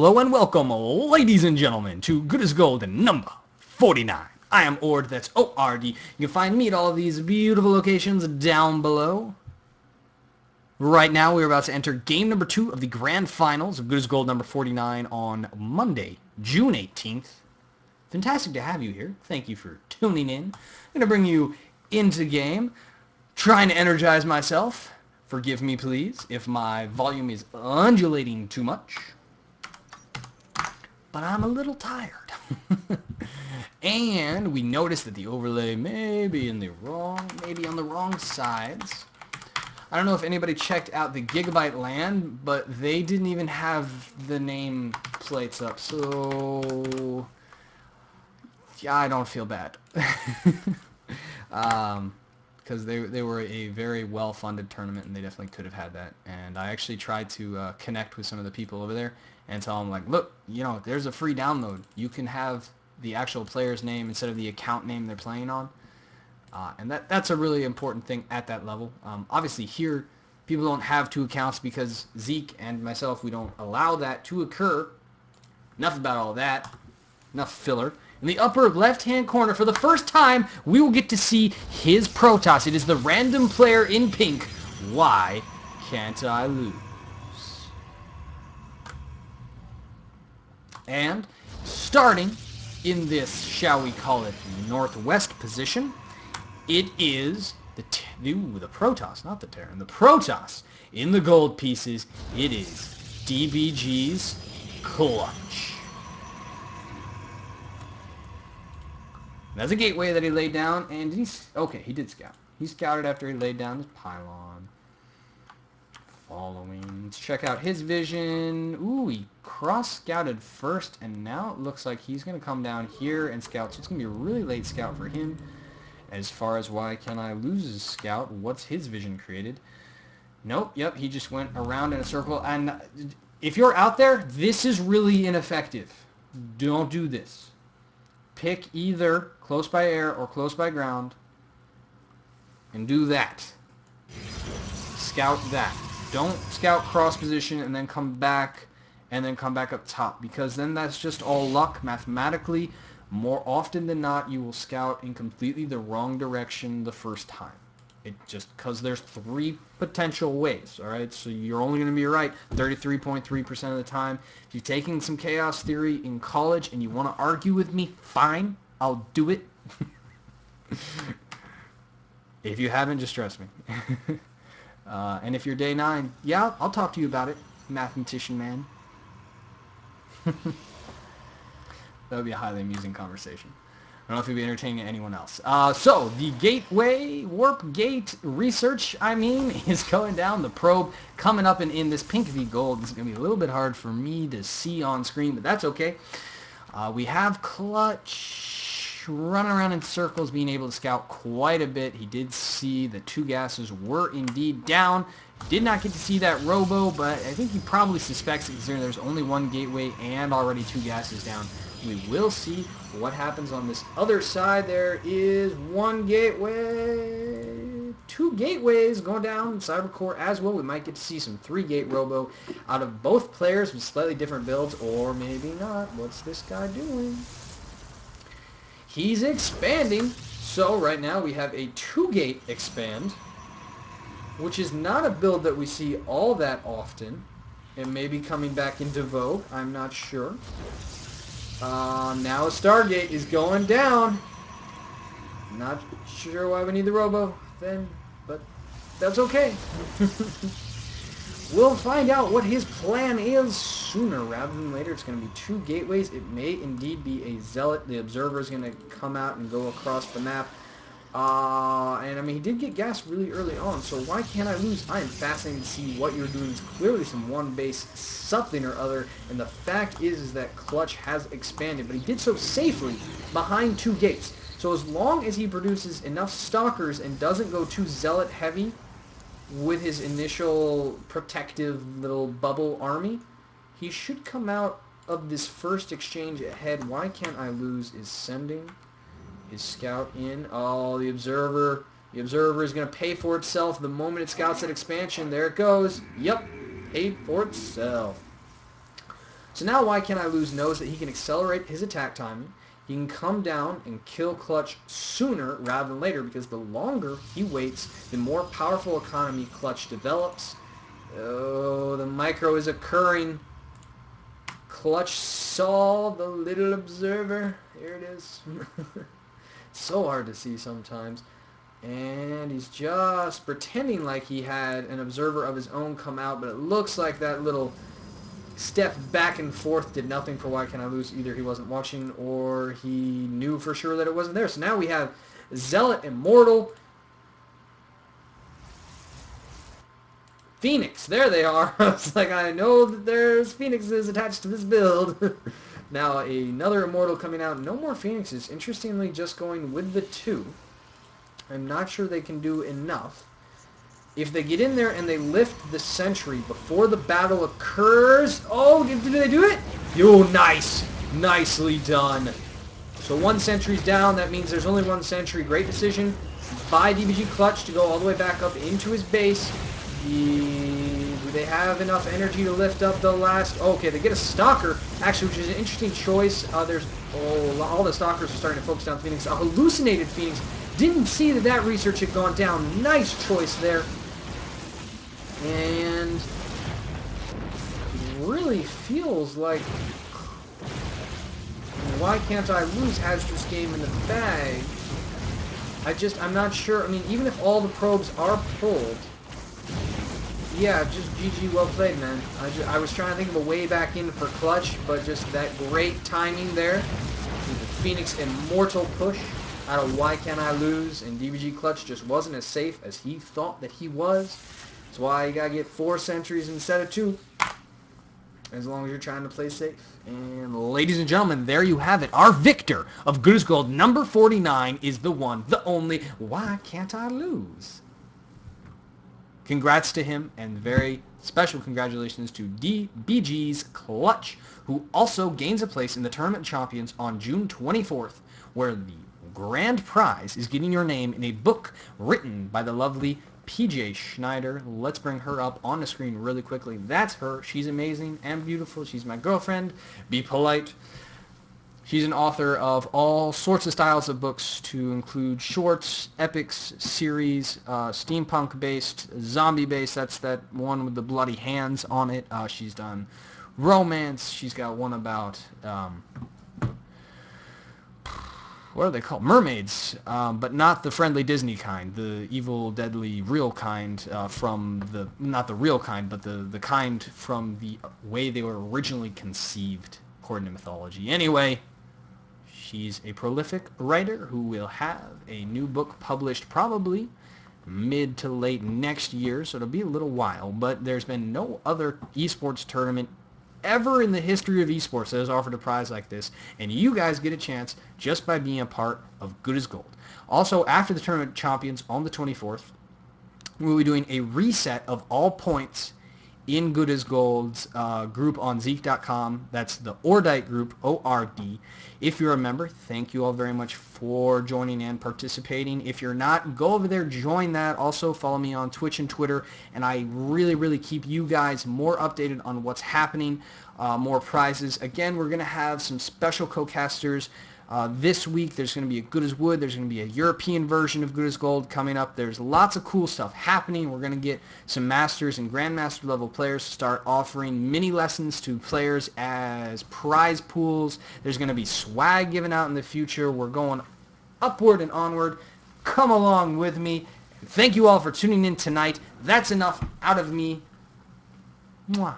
Hello and welcome, ladies and gentlemen, to Good as Gold number 49. I am OrD, that's ORD. You can find me at all of these beautiful locations down below. Right now, we're about to enter game number 2 of the grand finals of Good as Gold number 49 on Monday, June 18th. Fantastic to have you here. Thank you for tuning in. I'm going to bring you into the game, trying to energize myself. Forgive me, please, if my volume is undulating too much. But I'm a little tired. And we noticed that the overlay may be on the wrong sides. I don't know if anybody checked out the Gigabyte LAN, but they didn't even have the name plates up, so yeah, I don't feel bad. Because they were a very well-funded tournament, and they definitely could have had that. And I actually tried to connect with some of the people over there and tell them, like, look, you know, there's a free download. You can have the actual player's name instead of the account name they're playing on. And that's a really important thing at that level. Obviously, here, people don't have 2 accounts because Zeke and myself, we don't allow that to occur. Enough about all that. Enough filler. In the upper left-hand corner, for the first time, we will get to see his Protoss. It is the random player in pink. Why can't I lose? And starting in this, shall we call it, northwest position, it is the Protoss, not the Terran, the Protoss. In the gold pieces, it is DBG's Clutch. That's a gateway that he laid down, and he did scout. He scouted after he laid down his pylon. Following. Let's check out his vision. Ooh, he cross-scouted first, and now it looks like he's going to come down here and scout. So it's going to be a really late scout for him. As far as why can I lose his scout, what's his vision created? Nope, yep, he just went around in a circle. And if you're out there, this is really ineffective. Don't do this. Pick either close by air or close by ground and do that. Scout that. Don't scout cross position and then come back up top, because then that's just all luck. Mathematically, more often than not, you will scout in completely the wrong direction the first time. It just because there's 3 potential ways, all right? So you're only going to be right 33.3% of the time. If you've taken some chaos theory in college and you want to argue with me, fine, I'll do it. If you haven't, just trust me. And if you're day 9, yeah, I'll talk to you about it, mathematician man. That would be a highly amusing conversation. I don't know if it'd be entertaining to anyone else. So, the gateway, warp gate research, is going down. The probe coming up and in this pink v gold. This is going to be a little bit hard for me to see on screen, but that's okay. We have Clutch running around in circles, being able to scout quite a bit. He did see the 2 gases were indeed down. Did not get to see that robo, but I think he probably suspects it considering there's only 1 gateway and already 2 gases down. We will see what happens on this other side. There is 1 gateway, 2 gateways going down Cybercore as well. We might get to see some 3-gate robo out of both players with slightly different builds, or maybe not. What's this guy doing? He's expanding. So right now we have a 2-gate expand, which is not a build that we see all that often. It may be coming back into vogue. I'm not sure. Now a Stargate is going down. Not sure why we need the robo then, but that's okay. We'll find out what his plan is sooner rather than later. It's going to be 2 gateways. It may indeed be a zealot. The observer is going to come out and go across the map. And he did get gas really early on, so why can't I lose? I am fascinated to see what you're doing. It's clearly some 1-base something or other, and the fact is that Clutch has expanded, but he did so safely behind 2 gates. So as long as he produces enough stalkers and doesn't go too zealot heavy with his initial protective little bubble army, he should come out of this first exchange ahead. Why can't I lose is sending his scout in. Oh, the observer. The observer is going to pay for itself the moment it scouts that expansion. There it goes. Yep, paid for itself. So now Why Can't I Lose knows that he can accelerate his attack timing. He can come down and kill Clutch sooner rather than later because the longer he waits, the more powerful economy Clutch develops. Oh, the micro is occurring. Clutch saw the little observer. Here it is. So hard to see sometimes. And he's just pretending like he had an observer of his own come out, but it looks like that little step back and forth did nothing for Why Can't I Lose. Either he wasn't watching or he knew for sure that it wasn't there. So now we have Zealot, Immortal, Phoenix. There they are. It's like, I know that there's Phoenixes attached to this build. Now another Immortal coming out. No more Phoenixes. Interestingly, just going with the 2. I'm not sure they can do enough. If they get in there and they lift the sentry before the battle occurs... Oh, did they do it? Oh, nice. Nicely done. So 1 sentry's down. That means there's only 1 sentry. Great decision by DBG Clutch to go all the way back up into his base. Do they have enough energy to lift up the last... Oh, okay, they get a Stalker, actually, which is an interesting choice. There's... Oh, all the Stalkers are starting to focus down Phoenix. A hallucinated Phoenix. Didn't see that that research had gone down. Nice choice there. And it really feels like Why Can't I Lose has this game in the bag. I'm not sure. I mean, even if all the probes are pulled, yeah, just GG, well played, man. I was trying to think of a way back in for Clutch, but just that great timing there with the Phoenix Immortal push out of Why Can't I Lose, and DBG Clutch just wasn't as safe as he thought that he was. That's why you gotta get 4 sentries instead of 2, as long as you're trying to play safe. And ladies and gentlemen, there you have it. Our victor of Good as Gold, number 49, is the one, the only, Why Can't I Lose? Congrats to him, and very special congratulations to DBG's Clutch, who also gains a place in the Tournament Champions on June 24th, where the grand prize is getting your name in a book written by the lovely PJ Schneider. Let's bring her up on the screen really quickly. That's her. She's amazing and beautiful. She's my girlfriend. Be polite. She's an author of all sorts of styles of books, to include shorts, epics, series, steampunk-based, zombie-based. That's that one with the bloody hands on it. She's done romance. She's got one about... what are they called? Mermaids, but not the friendly Disney kind, the evil, deadly, real kind from the, not the real kind, but the kind from the way they were originally conceived, according to mythology. Anyway, she's a prolific writer who will have a new book published probably mid to late next year, so it'll be a little while, but there's been no other esports tournament ever in the history of esports that has offered a prize like this, and you guys get a chance just by being a part of Good as Gold. Also, after the Tournament Champions on the 24th, we'll be doing a reset of all points in Good as Gold's group on Zeek.com. That's the OrD group, OrD. If you're a member, thank you all very much for joining and participating. If you're not, go over there, join that. Also, follow me on Twitch and Twitter, and I really, really keep you guys more updated on what's happening, more prizes. Again, we're going to have some special co-casters. This week, there's going to be a Good as Wood. There's going to be a European version of Good as Gold coming up. There's lots of cool stuff happening. We're going to get some Masters and Grandmaster level players to start offering mini lessons to players as prize pools. There's going to be swag given out in the future. We're going upward and onward. Come along with me. Thank you all for tuning in tonight. That's enough out of me. Mwah.